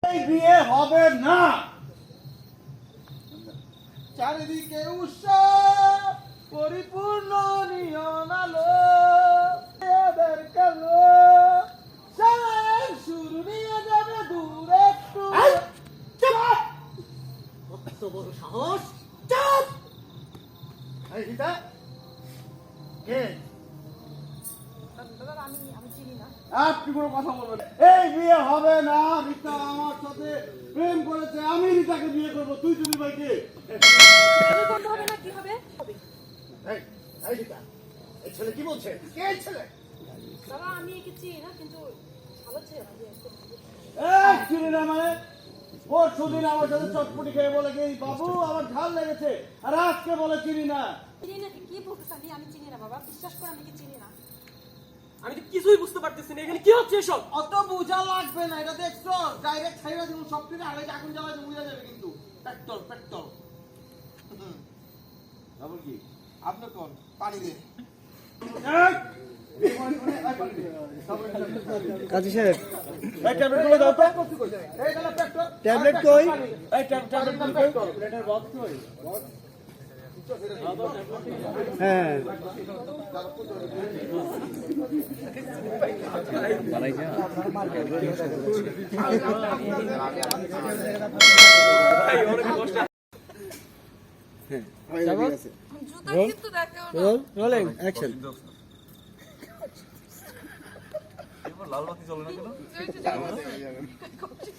এই বিয়ে হবে না। চারিদিকে উৎসব পরিপূর্ণ নিয়ন আলো এদের কালো সারার শুরু নিয়ে যাবে দূর একটু। কত বড় সাহস! চুপ! এই গীতা, কে? আপনি কোনো কথা বলবেন না। এই বিয়ে হবে না। রিতা আমার সাথে প্রেম করেছে, আমি রিতাকে বিয়ে করবো। তুই তুমি ভাইকে এই রিতা, এই ছেলে কি বলছে? কে এই ছেলে? চিনি না মানে? পরশুদিন আমার সাথে চটপটি খেয়ে বলে কি বাবু আমার ঝাল লেগেছে, আর আজকে বলে চিনি না। আমি তো কিছুই বুঝতে পারতেছি না এখানে কি হচ্ছে এসব। অত বোঝা লাগবে না, এটা দেখছো ডাইরেক্ট ছাইরা দিব সব কিছু আগে আগুন জ্বালাতে বুঝা যাবে কিন্তু পেট্রোল পেট্রোল। খবর কি? আপনি কোন পানি দে কাজী সাহেব এই ট্যাবলেট গুলো দাও তো। এই গেল পেট্রোল ট্যাবলেট কই? এই ট্যাবলেট গুলো কই? প্লেটের বক্স কই? হ্যাঁ রোলিং অ্যাকশন। লাল বাতি জ্বলে না কেন?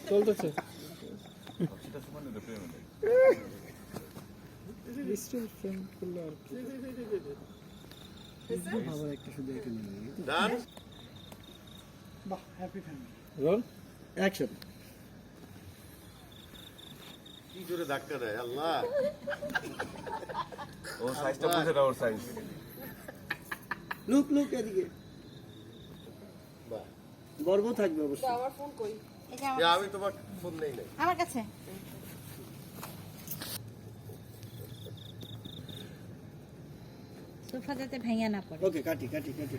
চলতেছে সেটা সুমান প্রেম স্টিল ফ্রেম করলে আর কি আবার একটা শুধু এখানে ডান। বাহ হ্যাপি ফ্যামিলি। Roll action. কি জোরে ধাক্কা দেয় আল্লাহ! ওর সাইজটা বুঝে না, ওর সাইজ। লুক লুক এদিকে বাহ, গর্ব থাকবে অবশ্যই। আমি তোমার ফোন নেই নাই। আমার কাছে সোফা যাতে ভেঙে না পড়ে। ওকে কাটি কাটি কাটি।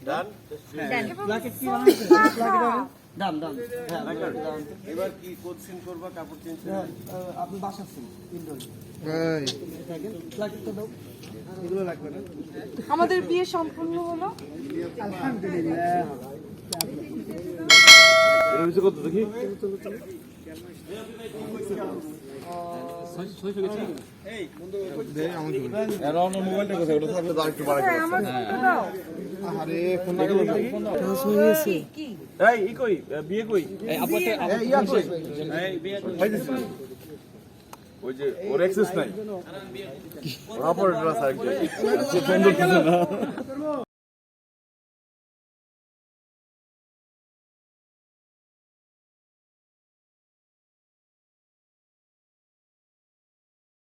ডান। প্লাকেট কি বানাইছে? প্লাকেট দাম দাম হ্যাঁ দাম। এবার কি কোড সিন করবা, কাপড় চেঞ্জ হ্যাঁ, আপনি বাসাচ্ছেন ইনডোর প্লাকেটটা দাও, এগুলো লাগবে না। আমাদের বিয়ে সম্পূর্ণ হলো। আলহামদুলিল্লাহ। এর ভিতরে কত দেখি? এর অন্য মোবাইলটা কোথায়? ওটা থাকলে তো আরেকটু বাড়াই দিতাম। আরে ফোন লাগে কি এই ই কই বিয়ে কই? এই আপতে ইয়া কই? এই বিয়ে ওই যে ওর অ্যাক্সেস নাই, ওর অপারেটর আছে একজন, সে ফোন ধরতেছে না।